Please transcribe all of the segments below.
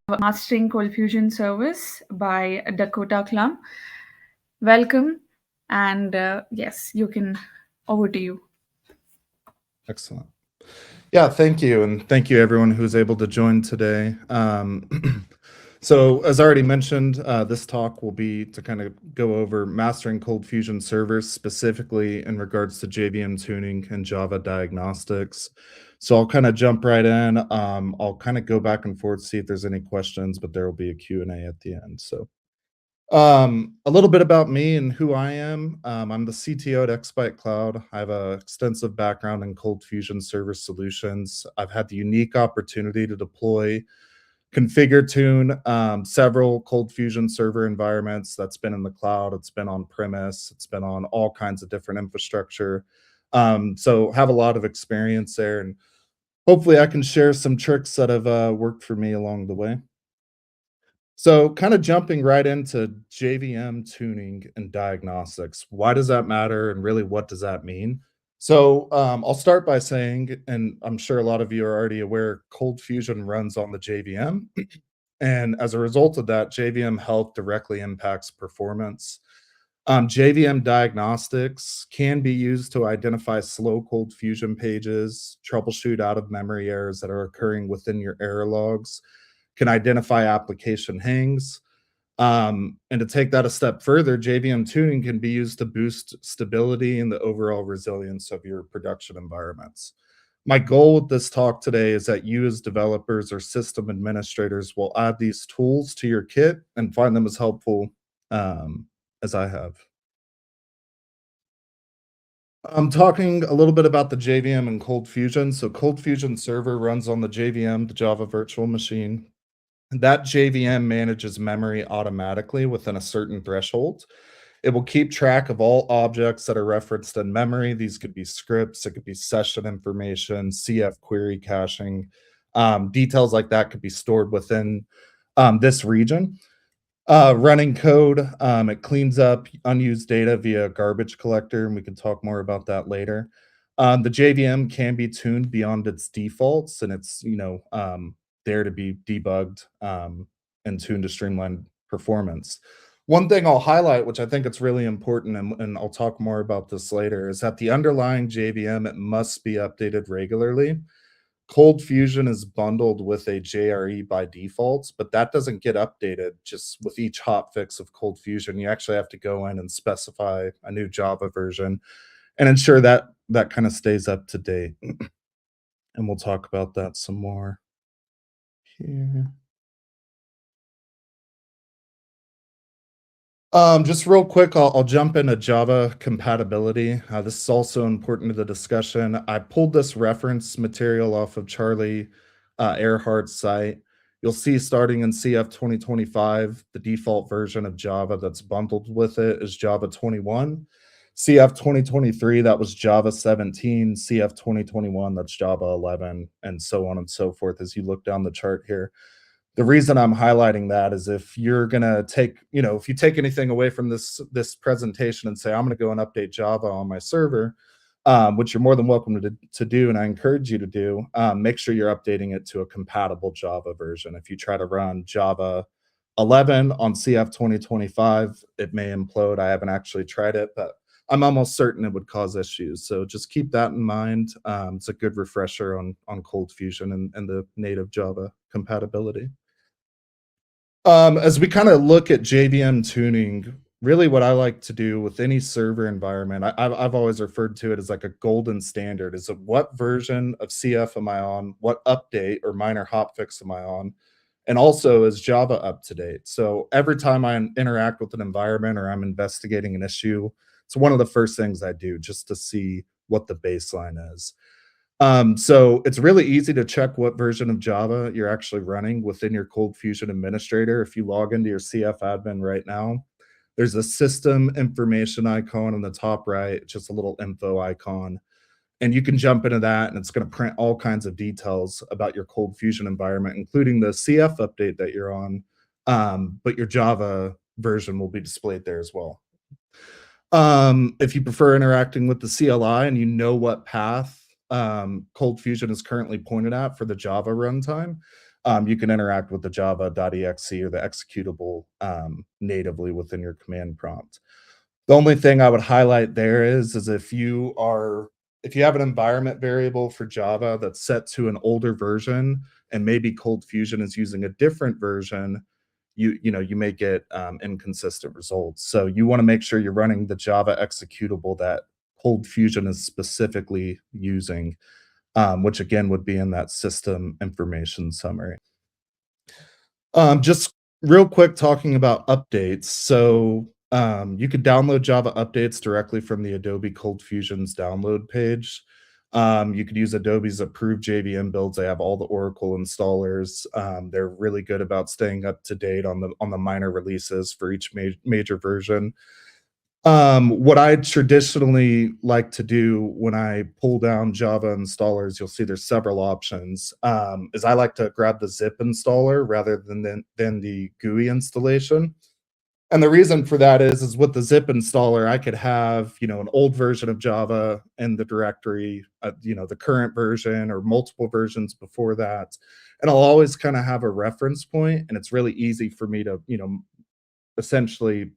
Mastering ColdFusion service by Dakota Clum. Welcome, and yes, you can. Over to you. Excellent. Yeah, thank you. And thank you everyone who's able to join today. So as I already mentioned, this talk will be to kind of go over mastering ColdFusion servers, specifically in regards to JVM tuning and Java diagnostics. So I'll kind of jump right in. I'll kind of go back and forth, see if there's any questions, but there will be a Q&A at the end. So a little bit about me and who I am. I'm the CTO at Xbyte Cloud. I have an extensive background in ColdFusion server solutions. I've had the unique opportunity to deploy, configure, tune several ColdFusion server environments. That's been in the cloud, it's been on premise, it's been on all kinds of different infrastructure. So have a lot of experience there, and hopefully I can share some tricks that have worked for me along the way. So, kind of jumping right into JVM tuning and diagnostics. Why does that matter? And really, what does that mean? So, I'll start by saying, and I'm sure a lot of you are already aware, ColdFusion runs on the JVM. And as a result of that, JVM health directly impacts performance. JVM diagnostics can be used to identify slow ColdFusion pages, troubleshoot out of memory errors that are occurring within your error logs, can identify application hangs. And to take that a step further, JVM tuning can be used to boost stability and the overall resilience of your production environments. My goal with this talk today is that you, as developers or system administrators, will add these tools to your kit and find them as helpful as I have. I'm talking a little bit about the JVM and ColdFusion. So ColdFusion server runs on the JVM, the Java virtual machine. That JVM manages memory automatically within a certain threshold. It will keep track of all objects that are referenced in memory. These could be scripts, it could be session information, CF query caching. Details like that could be stored within this region. Running code, it cleans up unused data via garbage collector, and we can talk more about that later. The JVM can be tuned beyond its defaults, and it's there to be debugged and tuned to streamline performance. One thing I'll highlight, which I think it's really important, and I'll talk more about this later, is that the underlying JVM, it must be updated regularly. ColdFusion is bundled with a JRE by default, but that doesn't get updated just with each hotfix of ColdFusion. You actually have to go in and specify a new Java version and ensure that that kind of stays up to date. And we'll talk about that some more here. Just real quick, I'll jump into Java compatibility. This is also important to the discussion. I pulled this reference material off of Charlie Earhart's site. You'll see starting in CF 2025, the default version of Java that's bundled with it is Java 21. CF 2023, that was Java 17. CF 2021, that's Java 11, and so on and so forth as you look down the chart here. The reason I'm highlighting that is if you're gonna take, if you take anything away from this presentation and say, I'm gonna go and update Java on my server, which you're more than welcome to do, and I encourage you to do, make sure you're updating it to a compatible Java version. If you try to run Java 11 on CF 2025, it may implode. I haven't actually tried it, but I'm almost certain it would cause issues. So just keep that in mind. It's a good refresher on ColdFusion and the native Java compatibility. As we kind of look at JVM tuning, really what I like to do with any server environment, I've always referred to it as like a golden standard. Is it what version of CF am I on? What update or minor hotfix am I on? And also, is Java up to date? So every time I interact with an environment or I'm investigating an issue, it's one of the first things I do just to see what the baseline is. So it's really easy to check what version of Java you're actually running within your ColdFusion administrator. If you log into your CF admin right now, there's a system information icon on the top right, just a little info icon. And you can jump into that and it's going to print all kinds of details about your ColdFusion environment, including the CF update that you're on. But your Java version will be displayed there as well. If you prefer interacting with the CLI and you know what path ColdFusion is currently pointed at for the Java runtime, you can interact with the java.exe or the executable natively within your command prompt. The only thing I would highlight there is if you have an environment variable for Java that's set to an older version and maybe ColdFusion is using a different version, you may get inconsistent results. So you want to make sure you're running the Java executable that ColdFusion is specifically using, which again would be in that system information summary. Just real quick talking about updates. So, you could download Java updates directly from the Adobe ColdFusion's download page. You could use Adobe's approved JVM builds. They have all the Oracle installers. They're really good about staying up to date on the minor releases for each major version. What I traditionally like to do when I pull down Java installers, you'll see there's several options. Is I like to grab the zip installer rather than the GUI installation. And the reason for that is with the zip installer, I could have, an old version of Java in the directory, the current version or multiple versions before that. And I'll always kind of have a reference point, and it's really easy for me to, essentially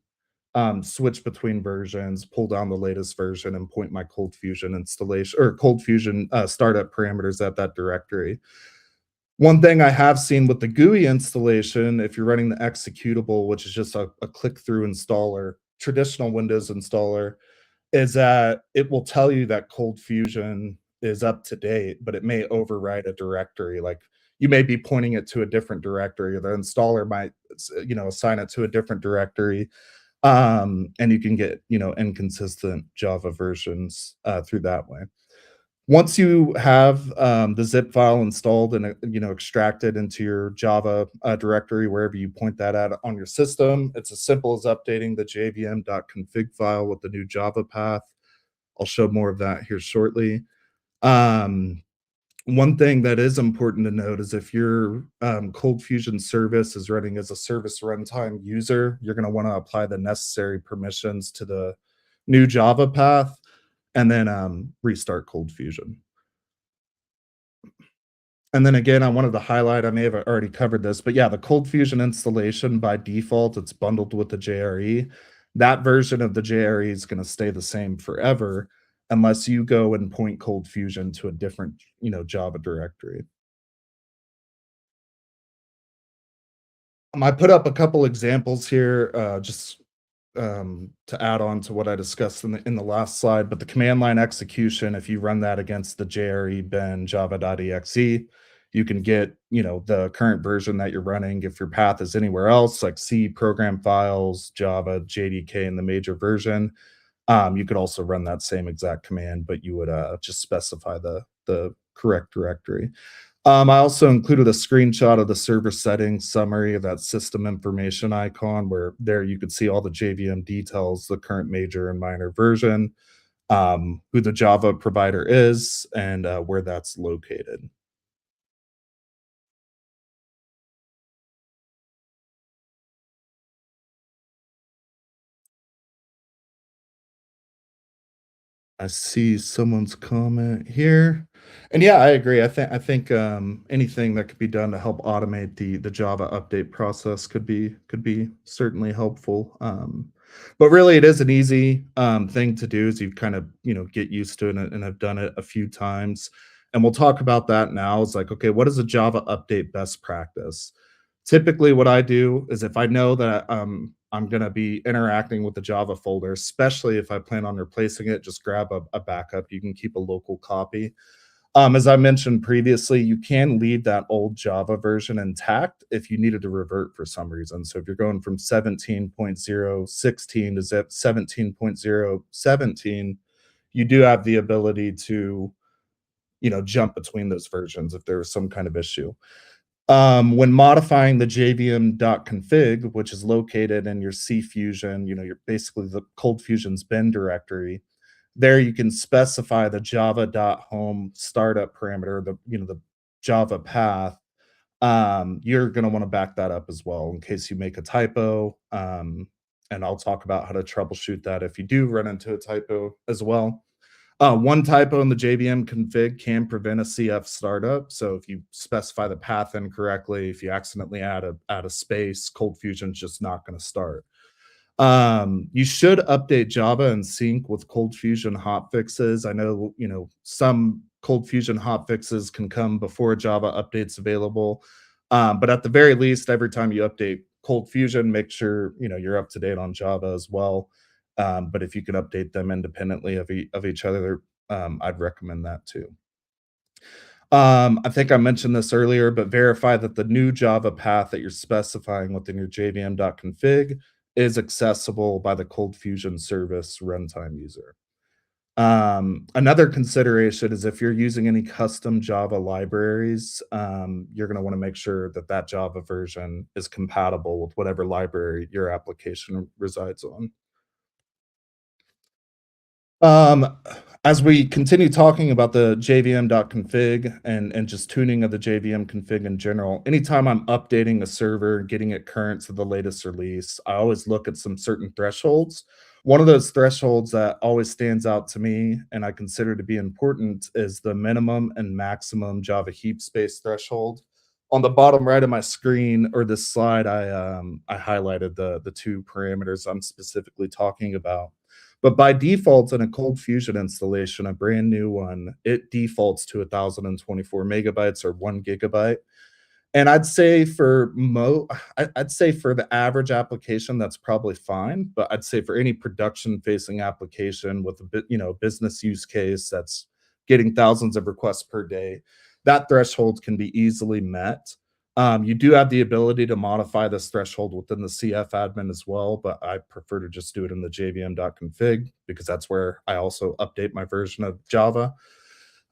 switch between versions, pull down the latest version, and point my ColdFusion installation or ColdFusion startup parameters at that directory. One thing I have seen with the GUI installation, if you're running the executable, which is just a click-through installer, traditional Windows installer, is that it will tell you that ColdFusion is up to date, but it may override a directory. Like you may be pointing it to a different directory, or the installer might, assign it to a different directory, and you can get, inconsistent Java versions through that way. Once you have the zip file installed and extracted into your Java directory wherever you point that at on your system, it's as simple as updating the jvm.config file with the new Java path. I'll show more of that here shortly. Um, One thing that is important to note is if your ColdFusion service is running as a service runtime user, you're going to want to apply the necessary permissions to the new Java path and then restart ColdFusion. And then again, I wanted to highlight, I may have already covered this, but yeah, the ColdFusion installation by default, it's bundled with the JRE. That version of the JRE is going to stay the same forever unless you go and point ColdFusion to a different, Java directory. I put up a couple examples here, just to add on to what I discussed in the last slide. But the command line execution, if you run that against the JRE bin java.exe, you can get the current version that you're running. If your path is anywhere else, like C program files, Java, JDK, in the major version, you could also run that same exact command, but you would just specify the correct directory. I also included a screenshot of the server settings summary of that system information icon, where there you could see all the JVM details, the current major and minor version, who the Java provider is, and where that's located. I see someone's comment here. And yeah, I agree. I think anything that could be done to help automate the Java update process could be certainly helpful. But really, it is an easy thing to do as you kind of get used to it and have done it a few times. And we'll talk about that now. It's like, okay, what is a Java update best practice? Typically, what I do is if I know that I'm going to be interacting with the Java folder, especially if I plan on replacing it, just grab a backup. You can keep a local copy. As I mentioned previously, you can leave that old Java version intact if you needed to revert for some reason. So if you're going from 17.016 to 17.017, you do have the ability to, jump between those versions if there was some kind of issue. When modifying the jvm.config, which is located in your CFusion, you're basically the ColdFusion's bin directory. There you can specify the java.home startup parameter, the Java path. You're going to want to back that up as well in case you make a typo. And I'll talk about how to troubleshoot that if you do run into a typo as well. One typo in the JVM config can prevent a CF startup. So if you specify the path incorrectly, if you accidentally add a space, ColdFusion's just not going to start. You should update Java and sync with ColdFusion hotfixes. I know, some ColdFusion hotfixes can come before Java updates available. But at the very least, every time you update ColdFusion, make sure, you're up to date on Java as well. But if you could update them independently of each other, I'd recommend that too. I think I mentioned this earlier, but verify that the new Java path that you're specifying within your jvm.config is accessible by the ColdFusion service runtime user. Another consideration is if you're using any custom Java libraries, you're going to want to make sure that that Java version is compatible with whatever library your application resides on. Um, as we continue talking about the JVM.config and just tuning of the JVM config in general, anytime I'm updating a server and getting it current to the latest release, I always look at some certain thresholds. One of those thresholds that always stands out to me and I consider to be important is the minimum and maximum Java heap space threshold. On the bottom right of my screen or this slide, I highlighted the two parameters I'm specifically talking about. But by default, in a ColdFusion installation, a brand new one, it defaults to 1,024 megabytes or 1 gigabyte. And I'd say for the average application, that's probably fine. But I'd say for any production-facing application with a bit, business use case that's getting thousands of requests per day, that threshold can be easily met. You do have the ability to modify this threshold within the CF admin as well, but I prefer to just do it in the jvm.config because that's where I also update my version of Java.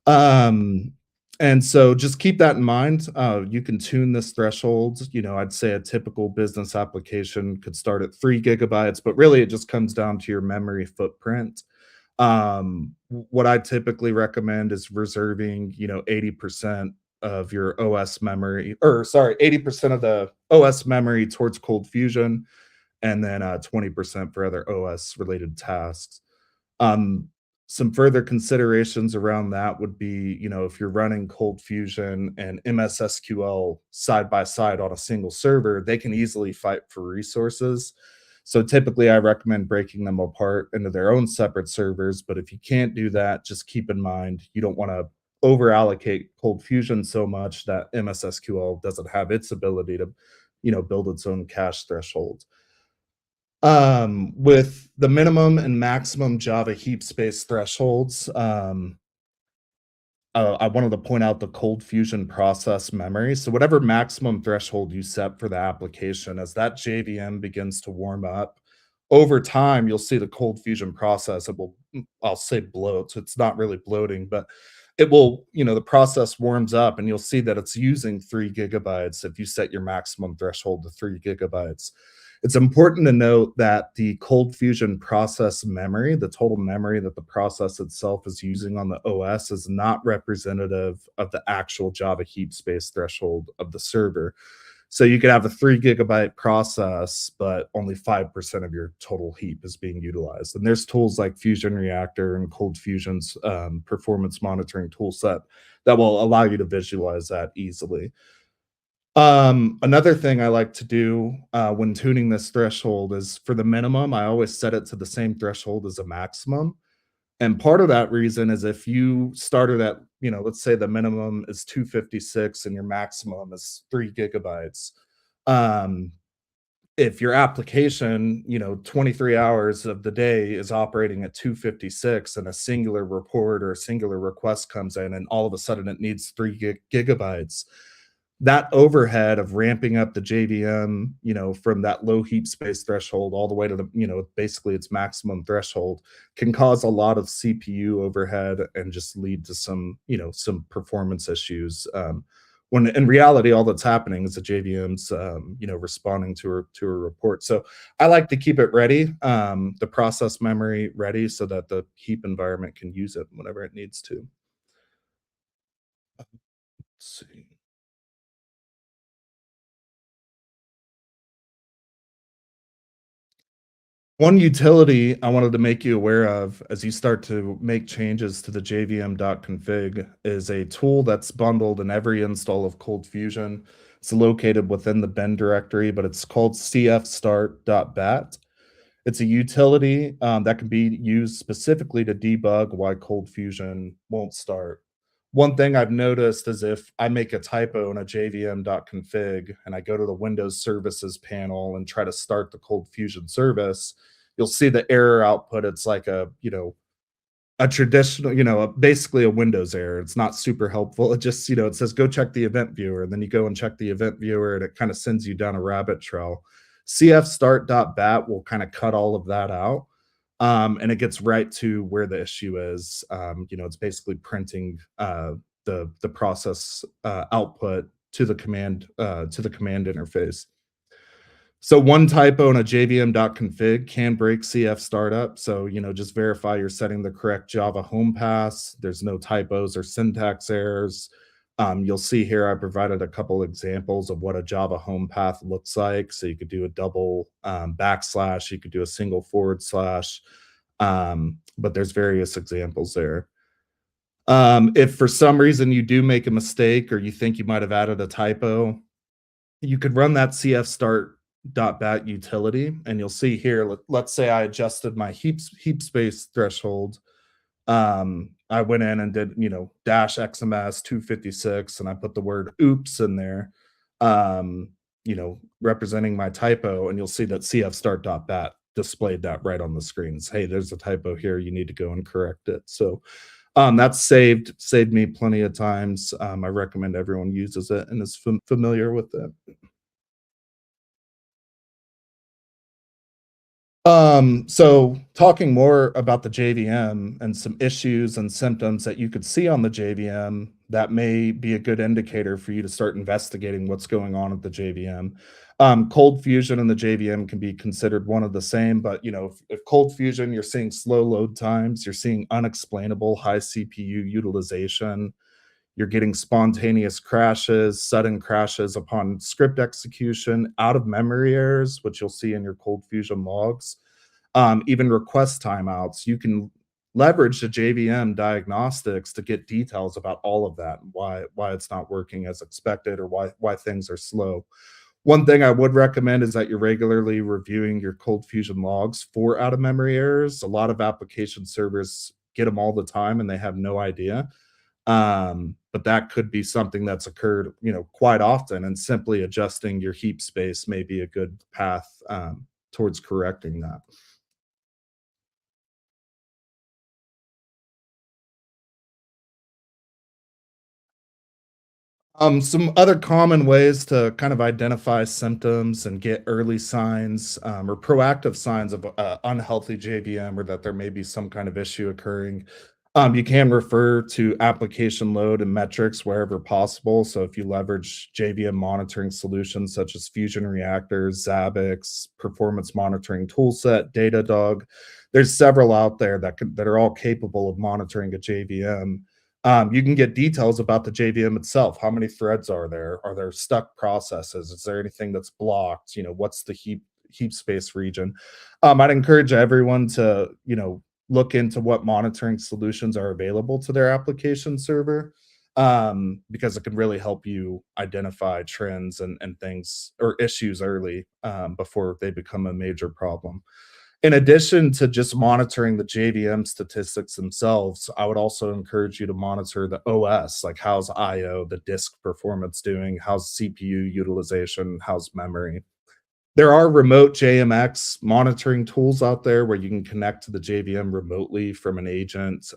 Um, and so just keep that in mind. You can tune this threshold. I'd say a typical business application could start at 3 gigabytes, but really it just comes down to your memory footprint. What I typically recommend is reserving, 80% of your OS memory, or sorry, 80% of the OS memory towards ColdFusion, and then 20% for other OS related tasks. Um, some further considerations around that would be, if you're running ColdFusion and MS SQL side by side on a single server, they can easily fight for resources. So typically, I recommend breaking them apart into their own separate servers. But if you can't do that, just keep in mind you don't want to over allocate ColdFusion so much that MS SQL doesn't have its ability to, build its own cache threshold. With the minimum and maximum Java heap space thresholds, I wanted to point out the ColdFusion process memory. So whatever maximum threshold you set for the application, as that JVM begins to warm up, over time, you'll see the ColdFusion process, it will, I'll say bloat. So it's not really bloating, but it will, the process warms up and you'll see that it's using 3 gigabytes if you set your maximum threshold to 3 gigabytes. It's important to note that the ColdFusion process memory, the total memory that the process itself is using on the OS, is not representative of the actual Java heap space threshold of the server. So you could have a 3 gigabyte process, but only 5% of your total heap is being utilized. And there's tools like Fusion Reactor and ColdFusion's performance monitoring toolset that will allow you to visualize that easily. Another thing I like to do, when tuning this threshold is for the minimum, I always set it to the same threshold as a maximum. And part of that reason is if you started at, let's say the minimum is 256 and your maximum is 3 gigabytes. Um, if your application, 23 hours of the day is operating at 256 and a singular report or a singular request comes in and all of a sudden it needs 3 gigabytes, that overhead of ramping up the JVM, from that low heap space threshold all the way to the, basically its maximum threshold can cause a lot of CPU overhead and just lead to some performance issues. When in reality, all that's happening is the JVM's, responding to a report. So I like to keep it ready, the process memory ready so that the heap environment can use it whenever it needs to. Let's see. One utility I wanted to make you aware of as you start to make changes to the JVM.config is a tool that's bundled in every install of ColdFusion. It's located within the bin directory, but it's called cfstart.bat. It's a utility that can be used specifically to debug why ColdFusion won't start. One thing I've noticed is if I make a typo in a JVM.config and I go to the Windows Services panel and try to start the ColdFusion service, you'll see the error output. It's like a traditional, basically a Windows error. It's not super helpful. It just, it says go check the event viewer, and then you go and check the event viewer, and it kind of sends you down a rabbit trail. cfstart.bat will kind of cut all of that out. And it gets right to where the issue is. It's basically printing the process output to the command interface. So one typo in a JVM.config can break CF startup. So, just verify you're setting the correct Java home pass. There's no typos or syntax errors. You'll see here I provided a couple examples of what a Java home path looks like. So you could do a double backslash, you could do a single forward slash, but there's various examples there. If for some reason you do make a mistake or you think you might have added a typo, you could run that cfstart.bat utility, and you'll see here, let's say I adjusted my heap space threshold. I went in and did, dash XMS 256, and I put the word oops in there, representing my typo, and you'll see that cfstart.bat displayed that right on the screen. Hey, there's a typo here. You need to go and correct it. So that's saved me plenty of times. I recommend everyone uses it and is familiar with it. So talking more about the JVM and some issues and symptoms that you could see on the JVM that may be a good indicator for you to start investigating what's going on at the JVM. Cold fusion and the JVM can be considered one of the same, but if cold fusion, you're seeing slow load times, you're seeing unexplainable high CPU utilization, you're getting spontaneous crashes, sudden crashes upon script execution, out of memory errors, which you'll see in your cold fusion logs, even request timeouts. You can leverage the JVM diagnostics to get details about all of that and why it's not working as expected or why things are slow. One thing I would recommend is that you're regularly reviewing your cold fusion logs for out of memory errors. A lot of application servers get them all the time and they have no idea. But that could be something that's occurred, quite often, and simply adjusting your heap space may be a good path towards correcting that. Some other common ways to kind of identify symptoms and get early signs or proactive signs of unhealthy JVM or that there may be some kind of issue occurring. You can refer to application load and metrics wherever possible. So if you leverage JVM monitoring solutions such as Fusion Reactors, Zabbix, Performance Monitoring Toolset, Datadog, there's several out there that are all capable of monitoring a JVM. You can get details about the JVM itself. How many threads are there? Are there stuck processes? Is there anything that's blocked? What's the heap space region? I'd encourage everyone to look into what monitoring solutions are available to their application server, because it can really help you identify trends and things or issues early, before they become a major problem. In addition to just monitoring the JVM statistics themselves, I would also encourage you to monitor the OS, like how's IO, the disk performance doing, how's CPU utilization, how's memory. There are remote JMX monitoring tools out there where you can connect to the JVM remotely from an agent,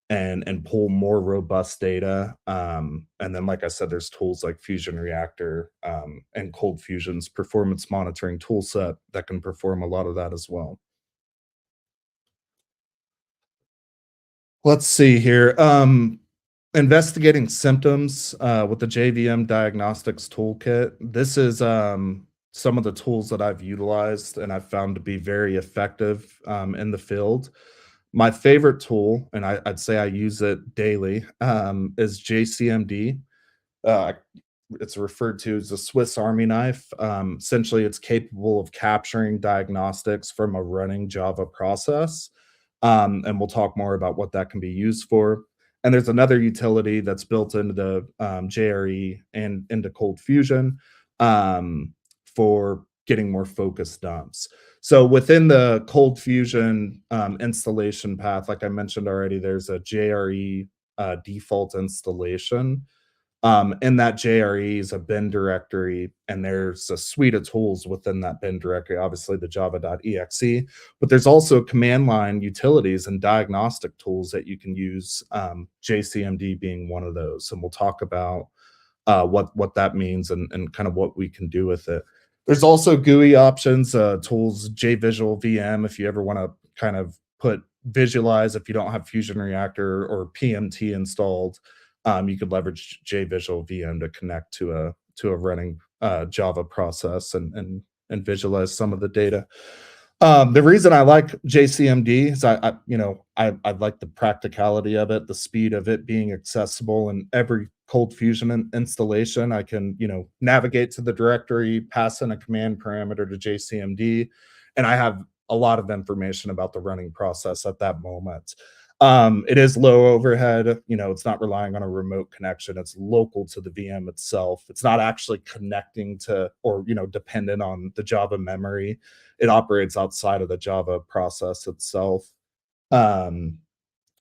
and pull more robust data. And then, like I said, there's tools like Fusion Reactor, and Cold Fusion's performance monitoring toolset that can perform a lot of that as well. Let's see here. Investigating symptoms with the JVM Diagnostics Toolkit. This is some of the tools that I've utilized and I've found to be very effective in the field. My favorite tool, and I'd say I use it daily, is JCMD. it's referred to as a Swiss Army knife. Essentially, it's capable of capturing diagnostics from a running Java process. And we'll talk more about what that can be used for. And there's another utility that's built into the JRE and into ColdFusion for getting more focused dumps. So within the ColdFusion installation path, like I mentioned already, there's a JRE default installation. In that JRE is a bin directory, and there's a suite of tools within that bin directory, obviously the java.exe, but there's also command line utilities and diagnostic tools that you can use, JCMD being one of those. And we'll talk about what that means and kind of what we can do with it. There's also GUI options, tools, JVisual VM, if you ever want to kind of put visualize if you don't have Fusion Reactor or PMT installed. You could leverage JVisual VM to connect to a running Java process and visualize some of the data. The reason I like JCMD is I like the practicality of it, the speed of it being accessible, and every Cold Fusion installation, I can navigate to the directory, pass in a command parameter to JCMD, and I have a lot of information about the running process at that moment. It is low overhead. It's not relying on a remote connection. It's local to the VM itself. It's not actually connecting to or dependent on the Java memory. It operates outside of the Java process itself. Um,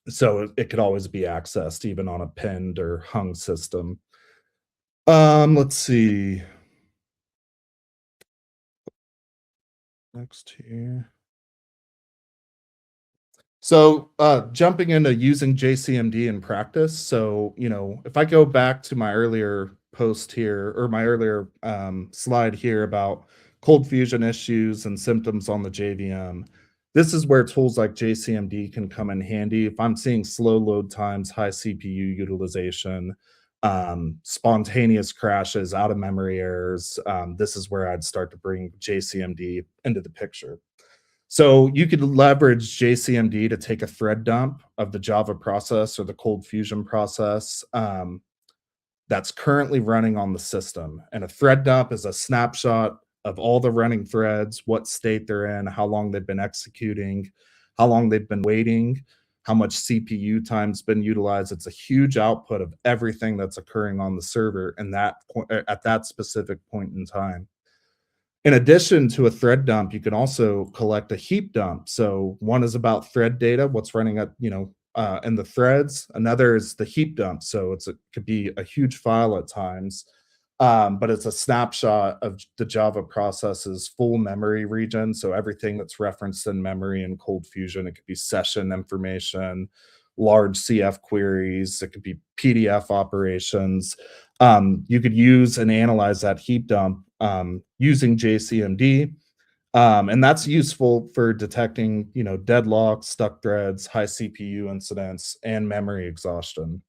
so it could always be accessed even on a pinned or hung system. Let's see. Next here. So, jumping into using JCMD in practice. So, if I go back to my earlier post here or my earlier slide here about cold fusion issues and symptoms on the JVM, this is where tools like JCMD can come in handy. If I'm seeing slow load times, high CPU utilization, spontaneous crashes, out of memory errors, this is where I'd start to bring JCMD into the picture. So you could leverage JCMD to take a thread dump of the Java process or the Cold Fusion process that's currently running on the system. And a thread dump is a snapshot of all the running threads, what state they're in, how long they've been executing, how long they've been waiting, how much CPU time's been utilized. It's a huge output of everything that's occurring on the server and at that specific point in time. In addition to a thread dump, you can also collect a heap dump. So one is about thread data, what's running at, in the threads. Another is the heap dump. So it could be a huge file at times, but it's a snapshot of the Java process's full memory region. So everything that's referenced in memory in Cold Fusion, it could be session information, large CF queries, it could be PDF operations. You could use and analyze that heap dump using JCMD. And that's useful for detecting, deadlocks, stuck threads, high CPU incidents, and memory exhaustion.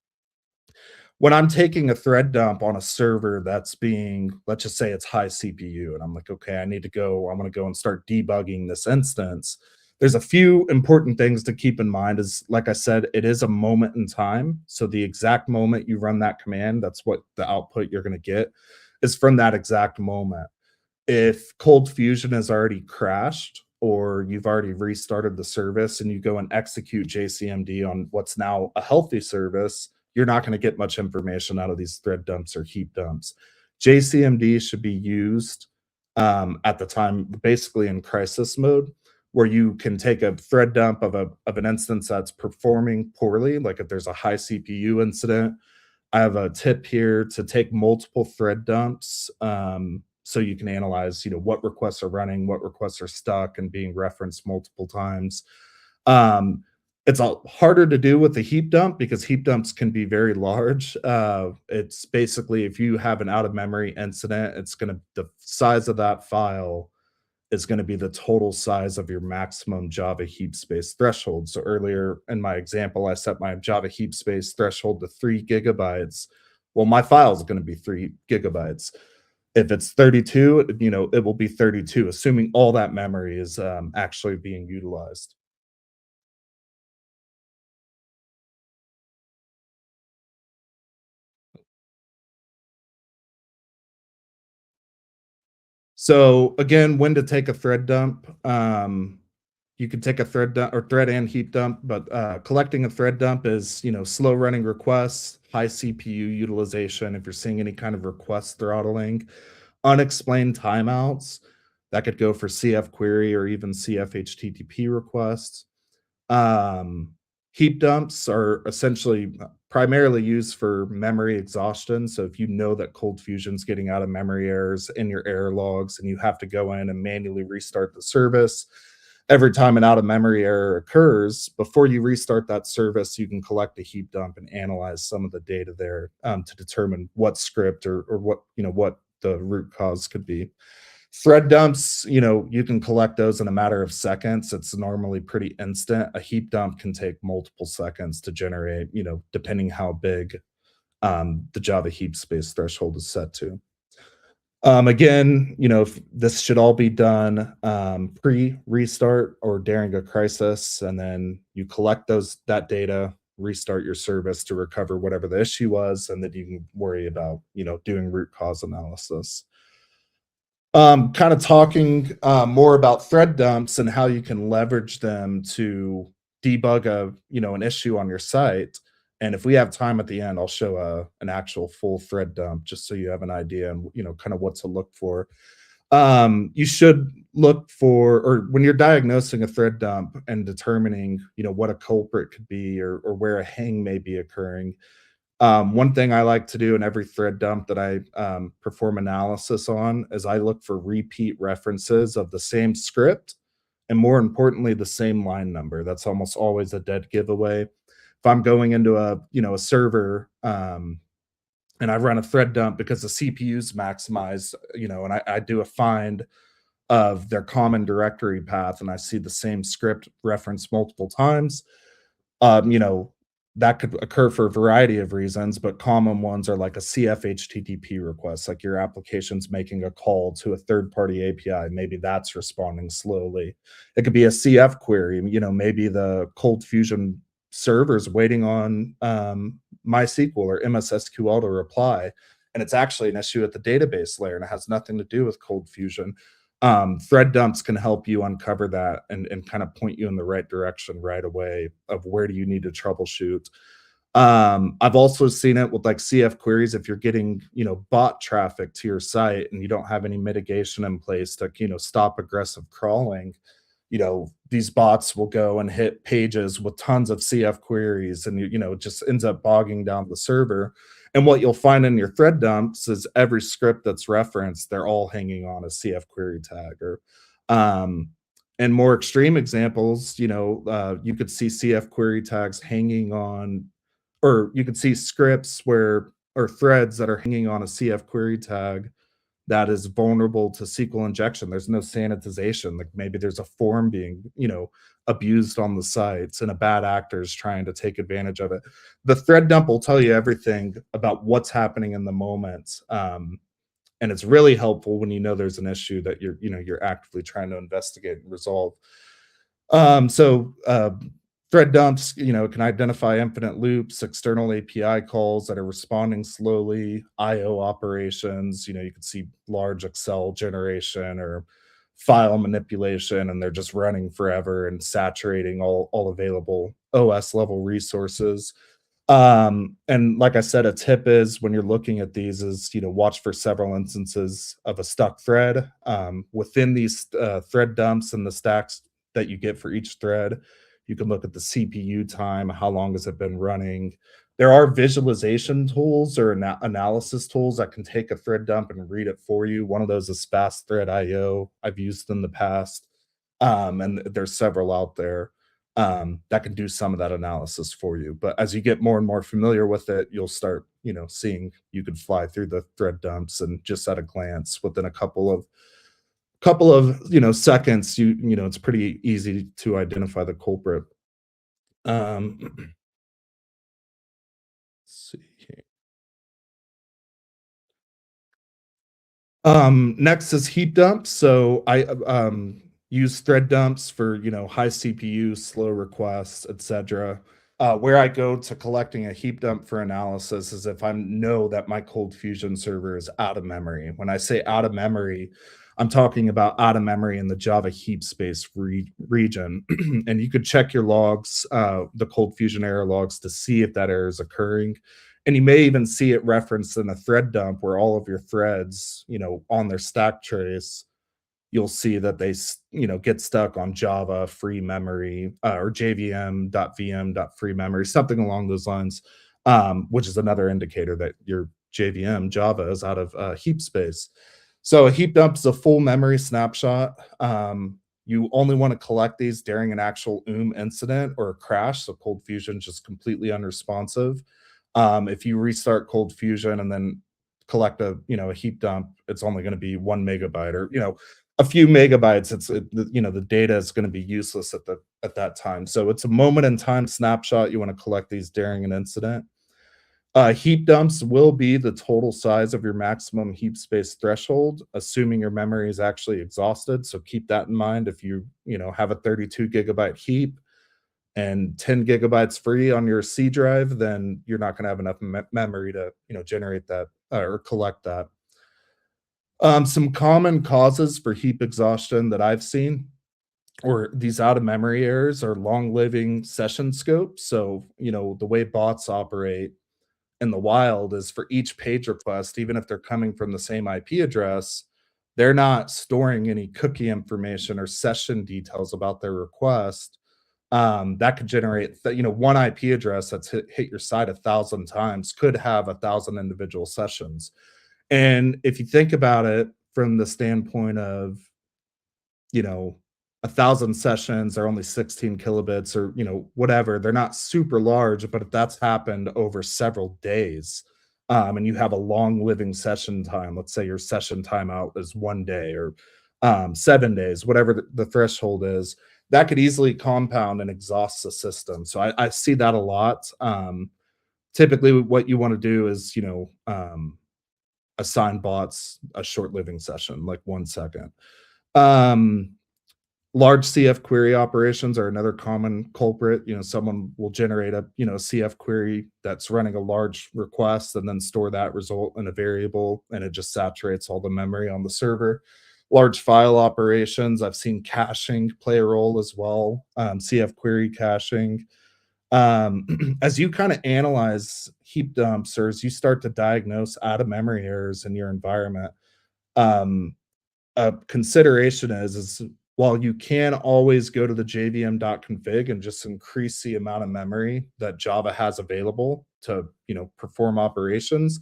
When I'm taking a thread dump on a server that's being, let's just say it's high CPU, and I'm like, okay, I'm gonna go and start debugging this instance. There's a few important things to keep in mind is, like I said, it is a moment in time. So the exact moment you run that command, that's what the output you're gonna get is from that exact moment. If Cold Fusion has already crashed or you've already restarted the service and you go and execute JCMD on what's now a healthy service, you're not going to get much information out of these thread dumps or heap dumps. JCMD should be used at the time, basically in crisis mode, where you can take a thread dump of an instance that's performing poorly, like if there's a high CPU incident. I have a tip here to take multiple thread dumps, so you can analyze, what requests are running, what requests are stuck and being referenced multiple times. Um, it's harder to do with the heap dump because heap dumps can be very large. It's basically if you have an out of memory incident, the size of that file is going to be the total size of your maximum Java heap space threshold. So earlier in my example, I set my Java heap space threshold to 3 GB. Well, my file is going to be 3 GB. If it's 32, it will be 32, assuming all that memory is actually being utilized. So again, when to take a thread dump. You can take a thread dump or thread and heap dump, but collecting a thread dump is, slow running requests, high CPU utilization. If you're seeing any kind of request throttling, unexplained timeouts that could go for CF query or even CF HTTP requests. Um, Heap dumps are essentially primarily used for memory exhaustion. So if you know that ColdFusion's getting out of memory errors in your error logs and you have to go in and manually restart the service every time an out of memory error occurs, before you restart that service, you can collect a heap dump and analyze some of the data there to determine what script or what the root cause could be. Thread dumps, you can collect those in a matter of seconds. It's normally pretty instant. A heap dump can take multiple seconds to generate, depending how big the Java heap space threshold is set to. Again, this should all be done pre-restart or during a crisis, and then you collect that data, restart your service to recover whatever the issue was, and then you can worry about, doing root cause analysis. Kind of talking more about thread dumps and how you can leverage them to debug an issue on your site. And if we have time at the end, I'll show an actual full thread dump just so you have an idea and kind of what to look for. You should look for, or when you're diagnosing a thread dump and determining what a culprit could be or where a hang may be occurring. One thing I like to do in every thread dump that I perform analysis on is I look for repeat references of the same script and, more importantly, the same line number. That's almost always a dead giveaway. If I'm going into a server and I run a thread dump because the CPU's maximized, and I do a find of their common directory path and I see the same script referenced multiple times, um, you know, that could occur for a variety of reasons, but common ones are like a CF HTTP request, like your application's making a call to a third-party API. Maybe that's responding slowly. It could be a CF query. Maybe the ColdFusion server's waiting on MySQL or MS SQL to reply, and it's actually an issue at the database layer, and it has nothing to do with ColdFusion. Thread dumps can help you uncover that and kind of point you in the right direction right away of where do you need to troubleshoot. I've also seen it with like CF queries. If you're getting, bot traffic to your site and you don't have any mitigation in place to, stop aggressive crawling, these bots will go and hit pages with tons of CF queries and it just ends up bogging down the server. And what you'll find in your thread dumps is every script that's referenced, they're all hanging on a CF query tag or um and more extreme examples, you could see CF query tags hanging on, or you could see scripts where or threads that are hanging on a CF query tag that is vulnerable to SQL injection. There's no sanitization. Like maybe there's a form being, abused on the sites and a bad actor is trying to take advantage of it. The thread dump will tell you everything about what's happening in the moment. And it's really helpful when you know there's an issue that you're actively trying to investigate and resolve. Thread dumps, can identify infinite loops, external API calls that are responding slowly, IO operations. You can see large Excel generation or file manipulation, and they're just running forever and saturating all available OS level resources. And like I said, a tip is when you're looking at these is, watch for several instances of a stuck thread. Within these thread dumps and the stacks that you get for each thread, you can look at the CPU time, how long has it been running. There are visualization tools or analysis tools that can take a thread dump and read it for you. One of those is Fast Thread IO. I've used in the past, and there's several out there that can do some of that analysis for you. But as you get more and more familiar with it, you'll start, seeing you can fly through the thread dumps and just at a glance within a couple of seconds, it's pretty easy to identify the culprit. Let's see here. Next is heap dumps. So I use thread dumps for high CPU, slow requests, etc. Where I go to collecting a heap dump for analysis is if I know that my ColdFusion server is out of memory. When I say out of memory, I'm talking about out of memory in the Java heap space region. And you could check your logs, the ColdFusion error logs, to see if that error is occurring. And you may even see it referenced in a thread dump where all of your threads, on their stack trace, you'll see that they get stuck on Java free memory, or JVM.VM.free memory, something along those lines, which is another indicator that your JVM Java is out of heap space. So a heap dump is a full memory snapshot. You only want to collect these during an actual incident or a crash. So ColdFusion just completely unresponsive. If you restart ColdFusion and then collect a heap dump, it's only going to be 1 megabyte, or a few megabytes. The data is going to be useless at that time. So it's a moment in time snapshot. You want to collect these during an incident. Heap dumps will be the total size of your maximum heap space threshold, assuming your memory is actually exhausted. So keep that in mind. If you have a 32 gigabyte heap and 10 gigabytes free on your C drive, then you're not going to have enough memory to generate that, or collect that. Some common causes for heap exhaustion that I've seen, or these out of memory errors, are long living session scopes. So, the way bots operate in the wild is for each page request, even if they're coming from the same IP address, they're not storing any cookie information or session details about their request. That could generate, one IP address that's hit your site 1,000 times could have 1,000 individual sessions. And if you think about it from the standpoint of, you know, 1,000 sessions are only 16 kilobits, or, whatever, they're not super large, but if that's happened over several days, and you have a long living session time, let's say your session timeout is 1 day, or 7 days, whatever the threshold is, that could easily compound and exhaust the system. So I see that a lot. Typically, what you want to do is, assign bots a short living session, like 1 second. Um, Large CF query operations are another common culprit. Someone will generate a CF query that's running a large request and then store that result in a variable, and it just saturates all the memory on the server. Large file operations, I've seen caching play a role as well. CF query caching. As you kind of analyze heap dumps, or as you start to diagnose out of memory errors in your environment, um, a consideration is while you can always go to the jvm.config and just increase the amount of memory that Java has available to perform operations,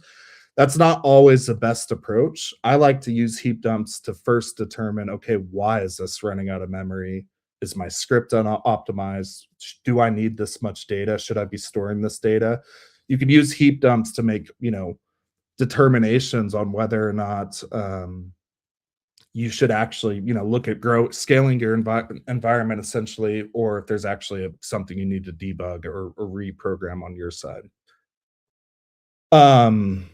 that's not always the best approach. I like to use heap dumps to first determine, okay, why is this running out of memory? Is my script unoptimized? Do I need this much data? Should I be storing this data? You can use heap dumps to make determinations on whether or not you should actually, look at scaling your environment essentially, or if there's actually something you need to debug or reprogram on your side. Um,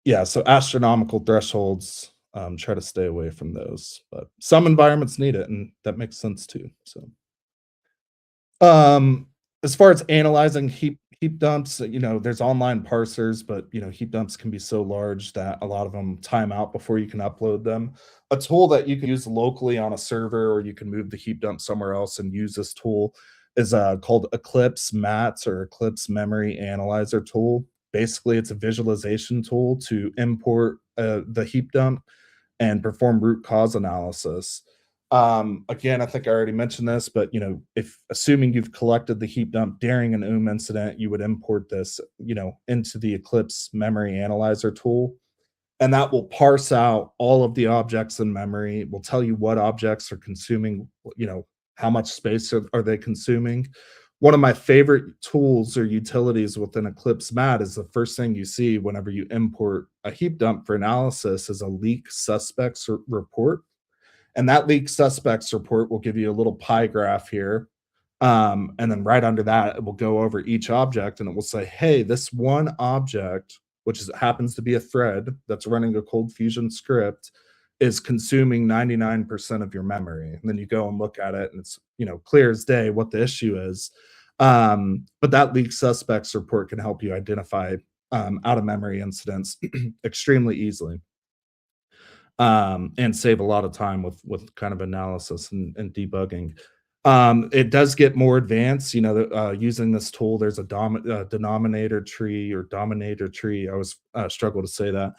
yeah, so astronomical thresholds, try to stay away from those, but some environments need it, and that makes sense too. So as far as analyzing heap dumps, there's online parsers, but heap dumps can be so large that a lot of them time out before you can upload them. A tool that you can use locally on a server, or you can move the heap dump somewhere else and use this tool, is called Eclipse Mats, or Eclipse Memory Analyzer tool. Basically, it's a visualization tool to import the heap dump and perform root cause analysis. Again, I think I already mentioned this, but if assuming you've collected the heap dump during an incident, you would import this, into the Eclipse Memory Analyzer tool, and that will parse out all of the objects in memory. It will tell you what objects are consuming, how much space are they consuming. One of my favorite tools or utilities within Eclipse Mat is the first thing you see whenever you import a heap dump for analysis is a leak suspects report. And that leak suspects report will give you a little pie graph here. And then right under that, it will go over each object, and it will say, hey, this one object, happens to be a thread that's running a ColdFusion script, is consuming 99% of your memory. And then you go and look at it, and it's clear as day what the issue is. But that leak suspects report can help you identify out of memory incidents extremely easily. and save a lot of time with kind of analysis and debugging. It does get more advanced, using this tool. There's a denominator tree or dominator tree. I always struggle to say that.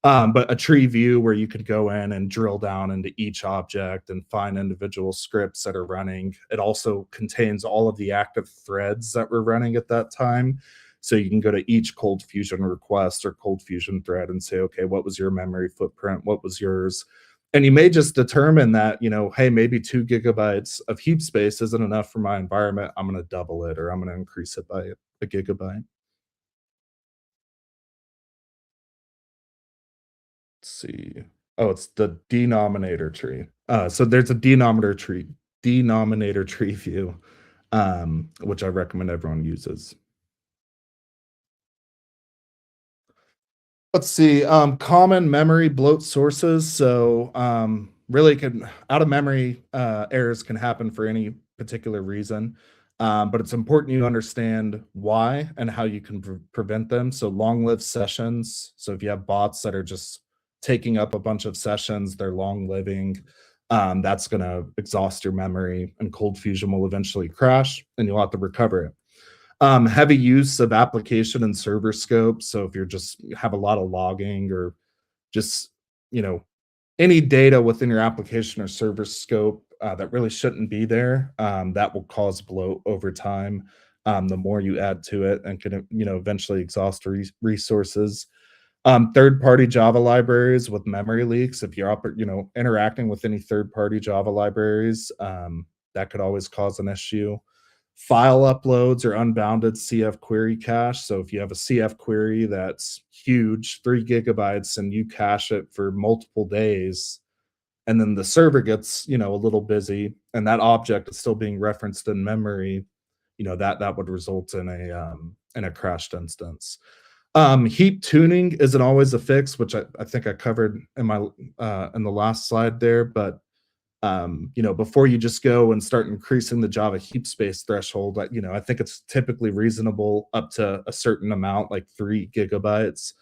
But a tree view where you could go in and drill down into each object and find individual scripts that are running. It also contains all of the active threads that were running at that time. So you can go to each ColdFusion request or ColdFusion thread and say, okay, what was your memory footprint? What was yours? And you may just determine that, hey, maybe 2 gigabytes of heap space isn't enough for my environment. I'm going to double it or I'm going to increase it by a gigabyte. Let's see. Oh, it's the denominator tree. So there's a denominator tree view, which I recommend everyone uses. Let's see, common memory bloat sources. So, really can out of memory errors can happen for any particular reason, but it's important you understand why and how you can prevent them. So, long-lived sessions. So, if you have bots that are just taking up a bunch of sessions, they're long-living. That's going to exhaust your memory, and Cold Fusion will eventually crash, and you'll have to recover it. Heavy use of application and server scope. So if you're just have a lot of logging or just, you know, any data within your application or server scope that really shouldn't be there, that will cause bloat over time. The more you add to it and can, eventually exhaust resources. Third-party Java libraries with memory leaks. If you're interacting with any third-party Java libraries, that could always cause an issue. File uploads or unbounded CF query cache. So if you have a CF query that's huge, 3 gigabytes, and you cache it for multiple days, and then the server gets, a little busy, and that object is still being referenced in memory, that would result in a crashed instance. Heap tuning isn't always a fix, which I think I covered in the last slide there, but before you just go and start increasing the Java heap space threshold, I think it's typically reasonable up to a certain amount, like 3 gigabytes.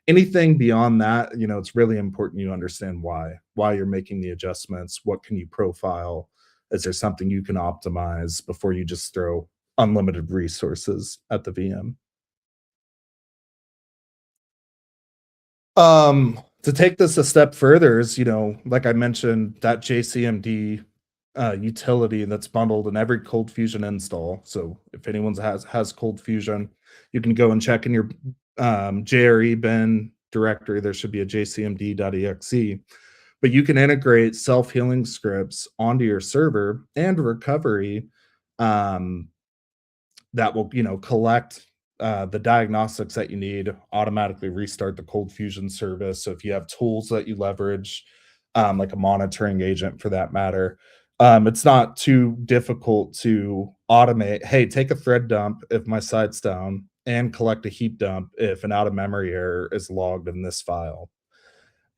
Anything beyond that, it's really important you understand why you're making the adjustments. What can you profile? Is there something you can optimize before you just throw unlimited resources at the VM? To take this a step further is, like I mentioned, that JCMD utility that's bundled in every Cold Fusion install. So if anyone has Cold Fusion, you can go and check in your JRE bin directory. There should be a jcmd.exe, but you can integrate self-healing scripts onto your server and recovery, um, that will, collect the diagnostics that you need, automatically restart the Cold Fusion service. So if you have tools that you leverage, like a monitoring agent for that matter, it's not too difficult to automate. Hey, take a thread dump if my site's down, and collect a heap dump if an out of memory error is logged in this file.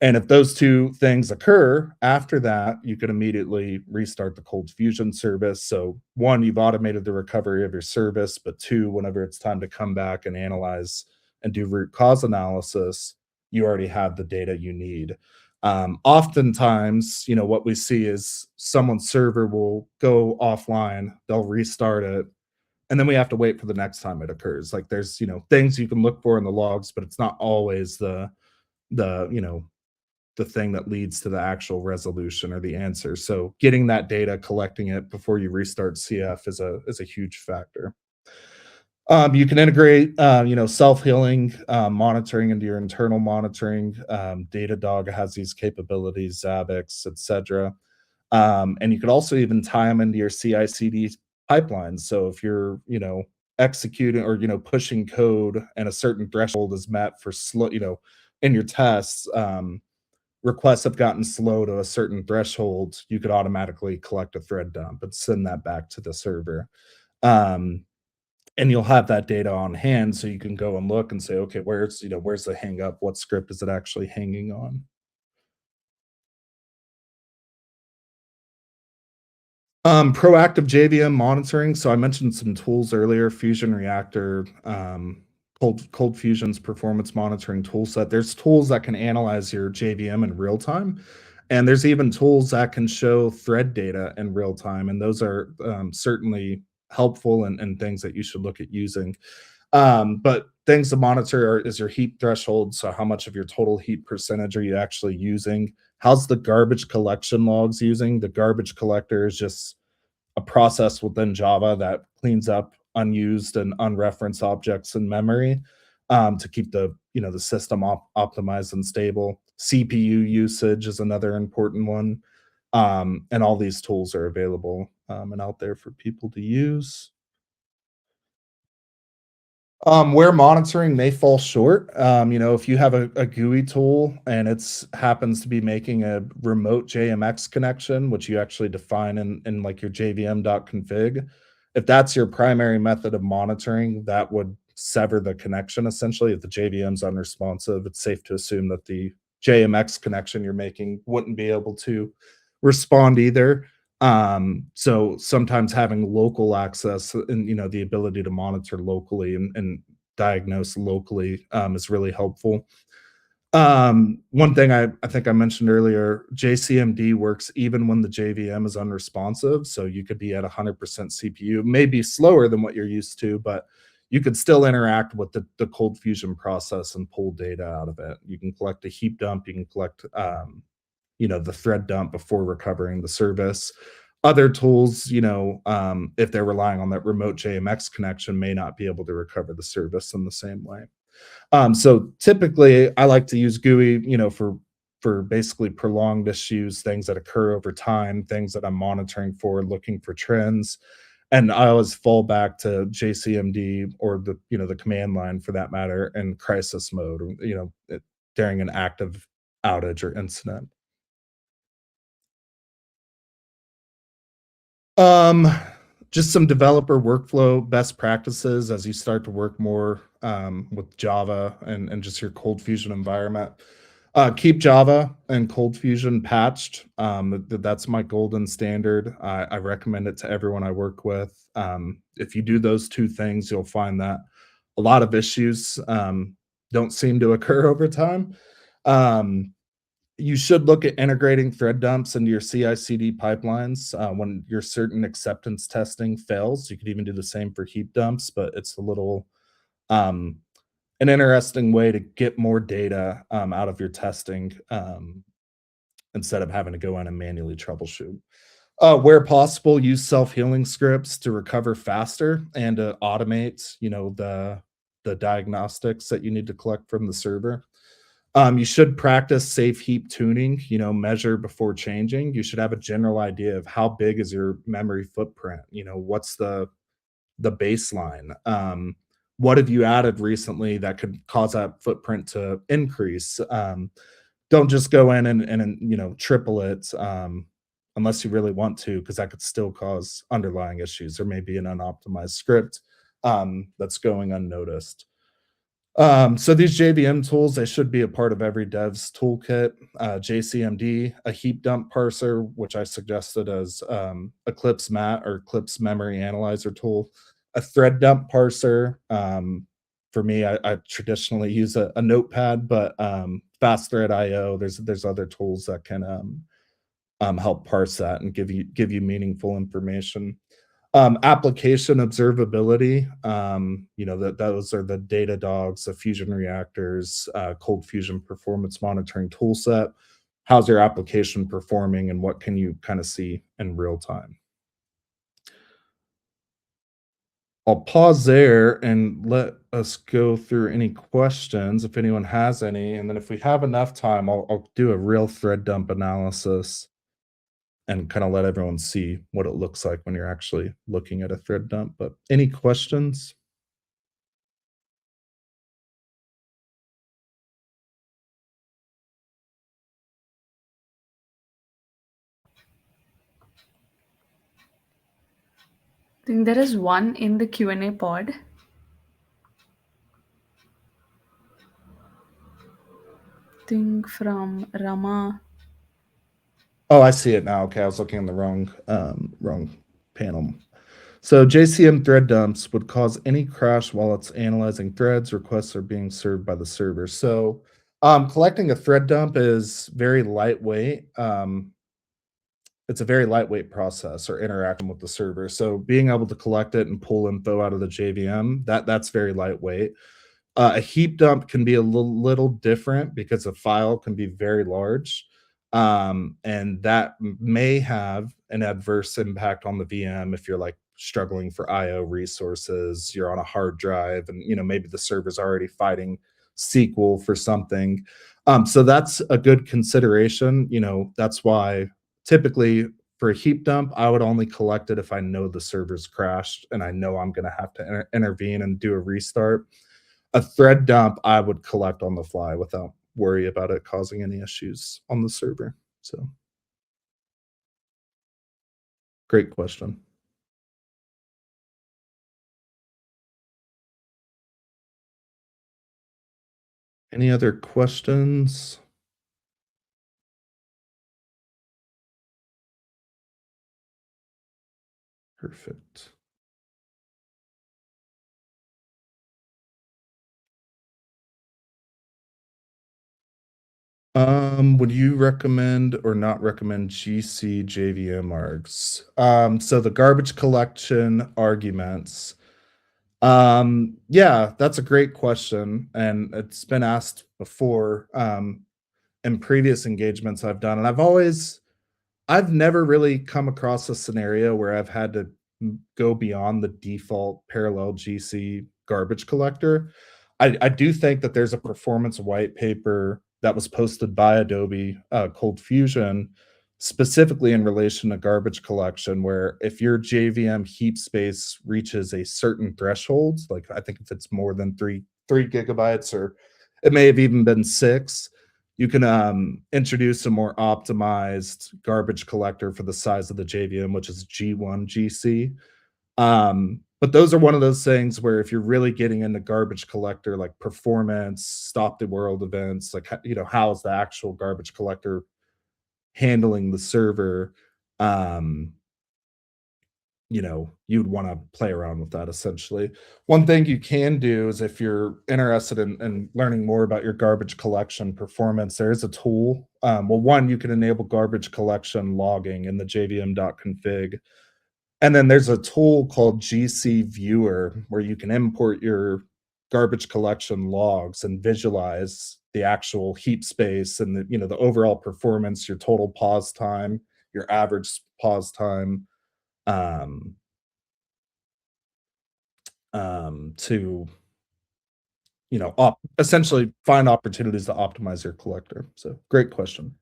And if those two things occur, after that, you can immediately restart the Cold Fusion service. So, one, you've automated the recovery of your service, but two, whenever it's time to come back and analyze and do root cause analysis, you already have the data you need. Oftentimes, what we see is someone's server will go offline, they'll restart it, and then we have to wait for the next time it occurs. Like there's, things you can look for in the logs, but it's not always the the thing that leads to the actual resolution or the answer. So getting that data, collecting it before you restart CF is a huge factor. You can integrate, self-healing monitoring into your internal monitoring. Datadog has these capabilities, Zabbix, etc. And you could also even tie them into your CI/CD pipelines. So if you're, executing or pushing code and a certain threshold is met for slow, in your tests, requests have gotten slow to a certain threshold, you could automatically collect a thread dump and send that back to the server. Um, and you'll have that data on hand so you can go and look and say, okay, where's the hang up? What script is it actually hanging on? Proactive JVM monitoring. So I mentioned some tools earlier, Fusion Reactor, ColdFusion's performance monitoring toolset. There's tools that can analyze your JVM in real time, and there's even tools that can show thread data in real time, and those are certainly helpful and things that you should look at using. But things to monitor is your heat threshold. So, how much of your total heat percentage are you actually using? How's the garbage collection logs using? The garbage collector is just a process within Java that cleans up unused and unreferenced objects in memory to keep the system optimized and stable. CPU usage is another important one, and all these tools are available and out there for people to use. Where monitoring may fall short, if you have a GUI tool and it's happens to be making a remote JMX connection, which you actually define in like your JVM.config, if that's your primary method of monitoring, that would sever the connection essentially. If the JVM's unresponsive, it's safe to assume that the JMX connection you're making wouldn't be able to respond either. So sometimes having local access and the ability to monitor locally and diagnose locally is really helpful. One thing I think I mentioned earlier, JCMD works even when the JVM is unresponsive. So you could be at 100% CPU, maybe slower than what you're used to, but you could still interact with the cold fusion process and pull data out of it. You can collect a heap dump, you can collect the thread dump before recovering the service. Other tools, if they're relying on that remote JMX connection, may not be able to recover the service in the same way. So typically, I like to use GUI, for basically prolonged issues, things that occur over time, things that I'm monitoring for, looking for trends, and I always fall back to JCMD or the command line for that matter, in crisis mode, during an active outage or incident. Um, just some developer workflow best practices as you start to work more with Java and just your Cold Fusion environment. Keep Java and Cold Fusion patched. That's my golden standard. I recommend it to everyone I work with. If you do those two things, you'll find that a lot of issues don't seem to occur over time. Um, you should look at integrating thread dumps into your CI/CD pipelines when your certain acceptance testing fails. You could even do the same for heap dumps, but it's a little um, an interesting way to get more data out of your testing instead of having to go in and manually troubleshoot. Where possible, use self-healing scripts to recover faster and to automate, the diagnostics that you need to collect from the server. You should practice safe heap tuning, measure before changing. You should have a general idea of how big is your memory footprint. What's the baseline? What have you added recently that could cause that footprint to increase? Don't just go in and triple it unless you really want to, because that could still cause underlying issues. There may be an unoptimized script that's going unnoticed. So these JVM tools, they should be a part of every dev's toolkit. JCMD, a heap dump parser, which I suggested as Eclipse Mat or Eclipse Memory Analyzer tool. A thread dump parser. For me, I traditionally use a notepad, but fast thread IO, there's other tools that can help parse that and give you meaningful information. Application observability, that those are the data dogs, the fusion reactors, cold fusion performance monitoring toolset. How's your application performing and what can you kind of see in real time? I'll pause there and let us go through any questions if anyone has any. And then if we have enough time, I'll do a real thread dump analysis and kind of let everyone see what it looks like when you're actually looking at a thread dump. But any questions? I think there is one in the Q&A pod. Thing from Rama. Oh, I see it now. Okay, I was looking in the wrong panel. So JCM thread dumps would cause any crash while it's analyzing threads. Requests are being served by the server. So collecting a thread dump is very lightweight. It's a very lightweight process or interacting with the server. So being able to collect it and pull info out of the JVM, that's very lightweight. A heap dump can be a little different because a file can be very large, and that may have an adverse impact on the VM if you're like struggling for IO resources. You're on a hard drive, and maybe the server's already fighting SQL for something. So that's a good consideration. That's why typically for a heap dump, I would only collect it if I know the server's crashed and I know I'm going to have to intervene and do a restart. A thread dump, I would collect on the fly without worry about it causing any issues on the server. So, great question. Any other questions? Perfect. Would you recommend or not recommend GC JVM args? So the garbage collection arguments. Yeah, that's a great question, and it's been asked before in previous engagements I've done, and I've never really come across a scenario where I've had to go beyond the default parallel GC garbage collector. I do think that there's a performance white paper that was posted by Adobe ColdFusion specifically in relation to garbage collection, where if your JVM heap space reaches a certain threshold, like I think if it's more than three gigabytes, or it may have even been six, you can introduce a more optimized garbage collector for the size of the JVM, which is G1 GC. But those are one of those things where if you're really getting into garbage collector, like performance, stop the world events, like how's the actual garbage collector handling the server? Um, you'd want to play around with that essentially. One thing you can do is if you're interested in learning more about your garbage collection performance, there is a tool. Well, one, you can enable garbage collection logging in the jvm.config. And then there's a tool called GC Viewer where you can import your garbage collection logs and visualize the actual heap space and the overall performance, your total pause time, your average pause time, um, to essentially find opportunities to optimize your collector. So great question.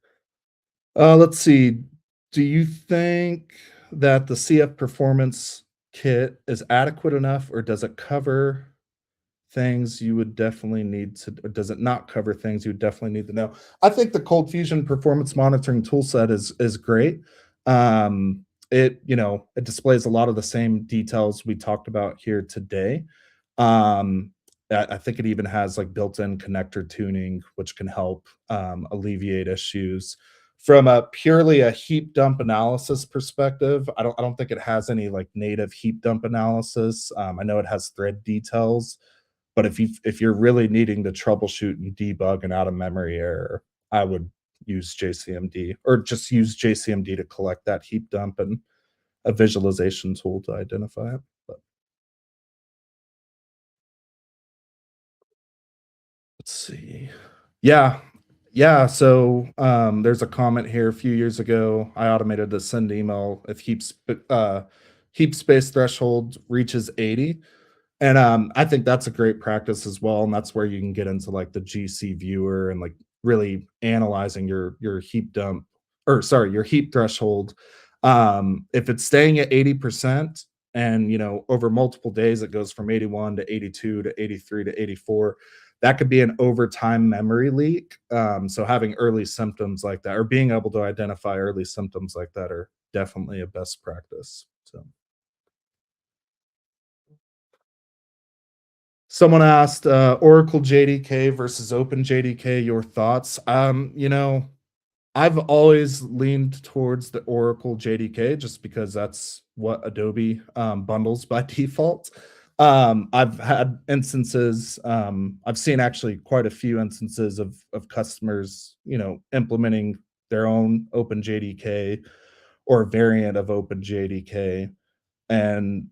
Let's see. Do you think that the CF performance kit is adequate enough, or does it cover things you would definitely need to, or does it not cover things you would definitely need to know? I think the ColdFusion performance monitoring toolset is great. It displays a lot of the same details we talked about here today. I think it even has like built-in connector tuning, which can help alleviate issues. From a purely a heap dump analysis perspective, I don't think it has any like native heap dump analysis. I know it has thread details, but if you're really needing to troubleshoot and debug an out of memory error, I would use JCMD, or just use JCMD to collect that heap dump and a visualization tool to identify it. But let's see. Yeah. Yeah. So there's a comment here a few years ago. I automated the send email if heap space threshold reaches 80. And I think that's a great practice as well. And that's where you can get into like the GC viewer and like really analyzing your heap dump, or sorry, your heap threshold. If it's staying at 80% and over multiple days it goes from 81 to 82 to 83 to 84, that could be an overtime memory leak. So having early symptoms like that, or being able to identify early symptoms like that, are definitely a best practice. So someone asked, Oracle JDK versus Open JDK, your thoughts? I've always leaned towards the Oracle JDK just because that's what Adobe, bundles by default. I've had instances, I've seen actually quite a few instances of customers, implementing their own OpenJDK or a variant of OpenJDK, and,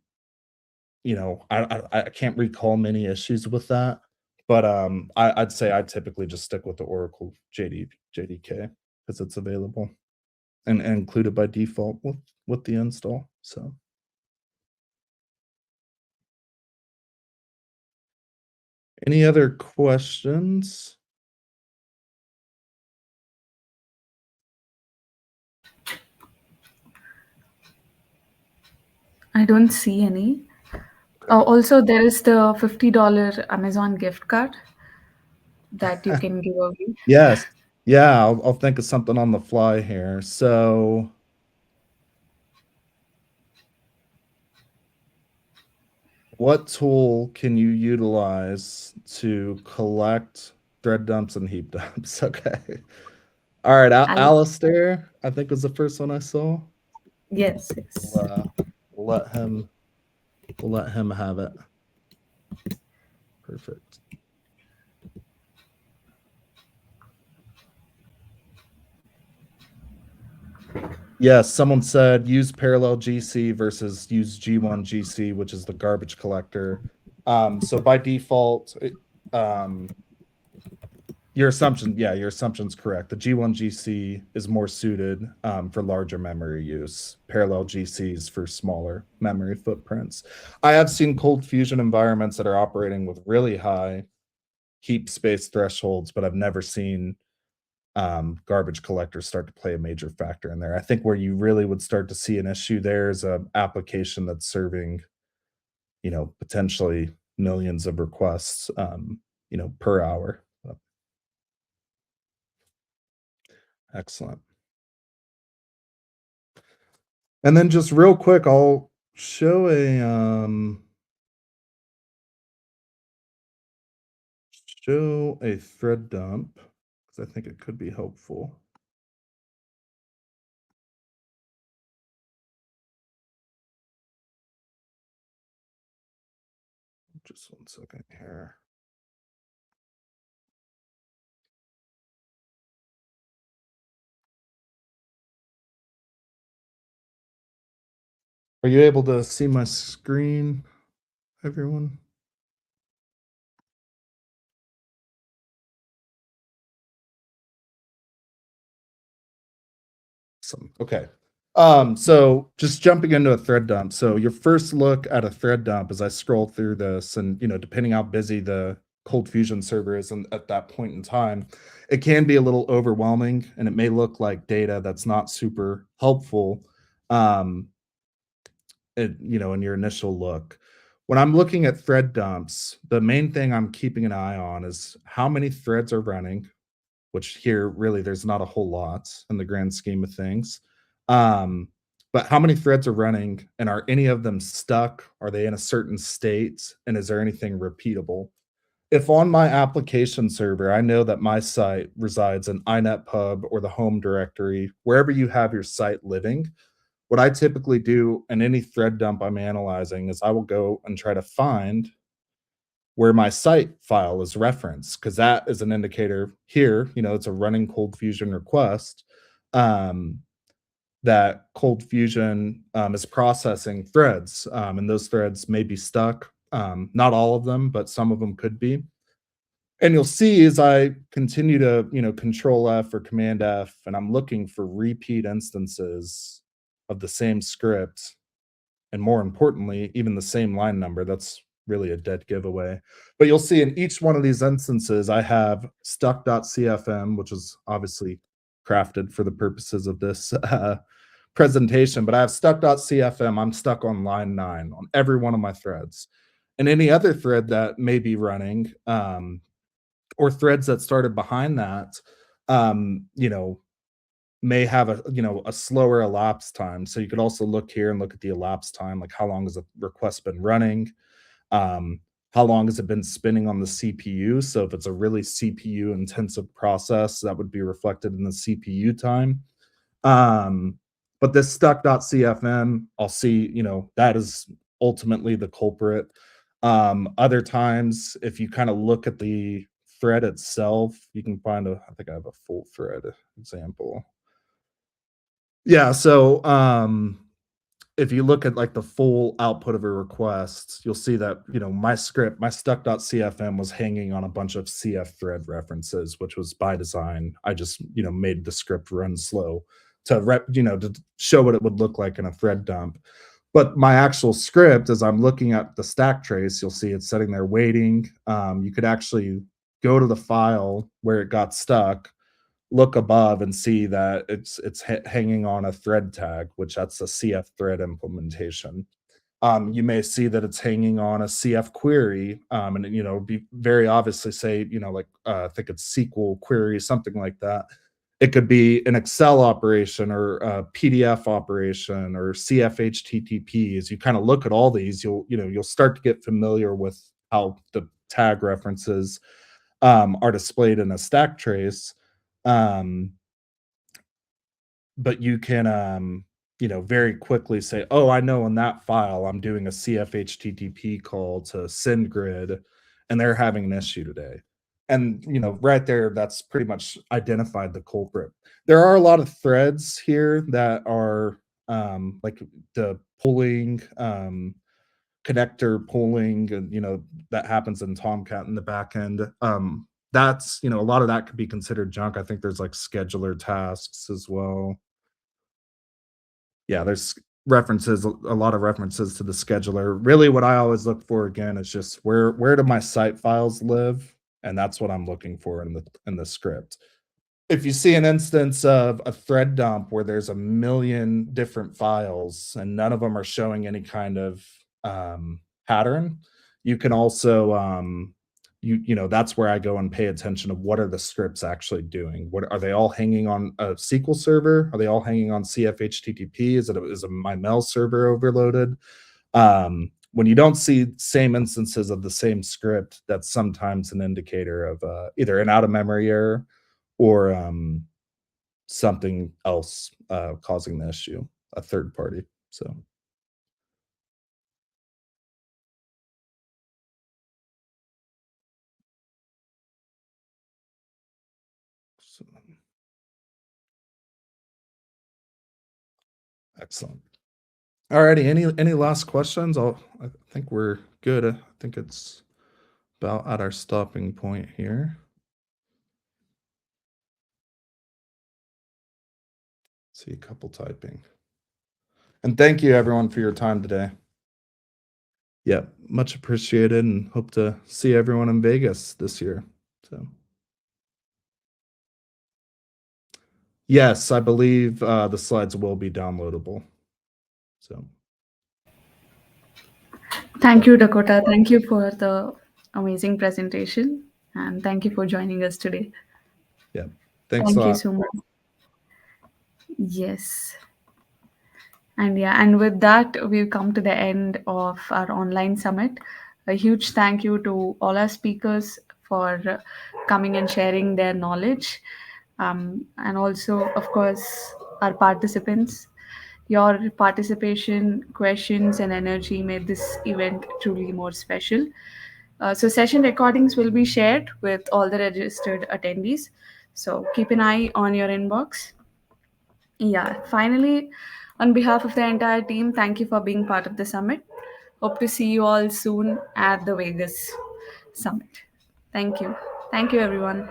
I can't recall many issues with that, but, I'd say I typically just stick with the Oracle JDK because it's available and included by default with the install. So, any other questions? I don't see any. Okay. Also, there is the $50 Amazon gift card that you can give away. Yes. Yeah, I'll think of something on the fly here. So, what tool can you utilize to collect thread dumps and heap dumps? Okay. All right, I'll, Alistair, I think was the first one I saw. yes, We'll, yes. we'll let him we'll let him have it. Perfect. Yes, someone said use parallel GC versus use G1 GC, which is the garbage collector. So by default, your assumption's correct. The G1 GC is more suited for larger memory use. Parallel GCs for smaller memory footprints. I have seen ColdFusion environments that are operating with really high heap space thresholds, but I've never seen garbage collectors start to play a major factor in there. I think where you really would start to see an issue there is an application that's serving, potentially millions of requests, per hour. Excellent. And then just real quick, I'll show a thread dump because I think it could be helpful. Just one second here. Are you able to see my screen, everyone? Awesome. Okay. So just jumping into a thread dump. So your first look at a thread dump as I scroll through this, and depending how busy the ColdFusion server is at that point in time, it can be a little overwhelming and it may look like data that's not super helpful. Um, in your initial look. When I'm looking at thread dumps, the main thing I'm keeping an eye on is how many threads are running, which here really there's not a whole lot in the grand scheme of things. Um, but how many threads are running and are any of them stuck? Are they in a certain state? And is there anything repeatable? If on my application server, I know that my site resides in inetpub or the home directory, wherever you have your site living, what I typically do in any thread dump I'm analyzing is I will go and try to find where my site file is referenced because that is an indicator here, it's a running ColdFusion request, um, that ColdFusion is processing threads, and those threads may be stuck. Not all of them, but some of them could be. And you'll see as I continue to, control F or command F, and I'm looking for repeat instances of the same script, and more importantly, even the same line number. That's really a dead giveaway. But you'll see in each one of these instances, I have stuck.cfm, which is obviously crafted for the purposes of this presentation, but I have stuck.cfm. I'm stuck on line 9 on every one of my threads. And any other thread that may be running, or threads that started behind that, um, you know, may have a slower elapsed time. So you could also look here and look at the elapsed time, like how long has the request been running, um, how long has it been spinning on the CPU. So if it's a really CPU intensive process, that would be reflected in the CPU time. Um, but this stuck.cfm, I'll see, that is ultimately the culprit. Other times, if you kind of look at the thread itself, you can find I think I have a full thread example. Yeah, so if you look at like the full output of a request, you'll see that, my script, my stuck.cfm was hanging on a bunch of CF thread references, which was by design. I just, made the script run slow to show what it would look like in a thread dump. But my actual script, as I'm looking at the stack trace, you'll see it's sitting there waiting. You could actually go to the file where it got stuck, look above and see that it's hanging on a thread tag, which that's a CF thread implementation. You may see that it's hanging on a CF query, and be very obviously say, like I think it's SQL query, something like that. It could be an Excel operation or a PDF operation or CF HTTP. As you kind of look at all these, you'll start to get familiar with how the tag references are displayed in a stack trace. Um, but you can, very quickly say, oh, I know in that file I'm doing a CF HTTP call to SendGrid, and they're having an issue today. And right there, that's pretty much identified the culprit. There are a lot of threads here that are like the pulling, connector pulling, and that happens in Tomcat in the back end. That's a lot of that could be considered junk. I think there's like scheduler tasks as well. Yeah, there's references, a lot of references to the scheduler. Really, what I always look for again is just where do my site files live, and that's what I'm looking for in the script. If you see an instance of a thread dump where there's a million different files and none of them are showing any kind of pattern, you can also that's where I go and pay attention to what are the scripts actually doing. What are they all hanging on a SQL server? Are they all hanging on CF HTTP? Is my mail server overloaded? When you don't see same instances of the same script, that's sometimes an indicator of either an out of memory error or something else causing the issue, a third party. So excellent. Alrighty, any last questions? I think we're good. I think it's about at our stopping point here. See a couple typing. And thank you everyone for your time today. Yeah, much appreciated and hope to see everyone in Vegas this year. So yes, I believe the slides will be downloadable. So Thank you, Dakota. Thank you for the amazing presentation. And thank you for joining us today. yeah, thanks a Thank you lot. so much. Yes. And yeah, and with that, we've come to the end of our online summit. A huge thank you to all our speakers for coming and sharing their knowledge. And also, of course, our participants. Your participation, questions, and energy made this event truly more special. So, session recordings will be shared with all the registered attendees. So, keep an eye on your inbox. Yeah, finally, on behalf of the entire team, thank you for being part of the summit. Hope to see you all soon at the Vegas summit. Thank you. Thank you, everyone.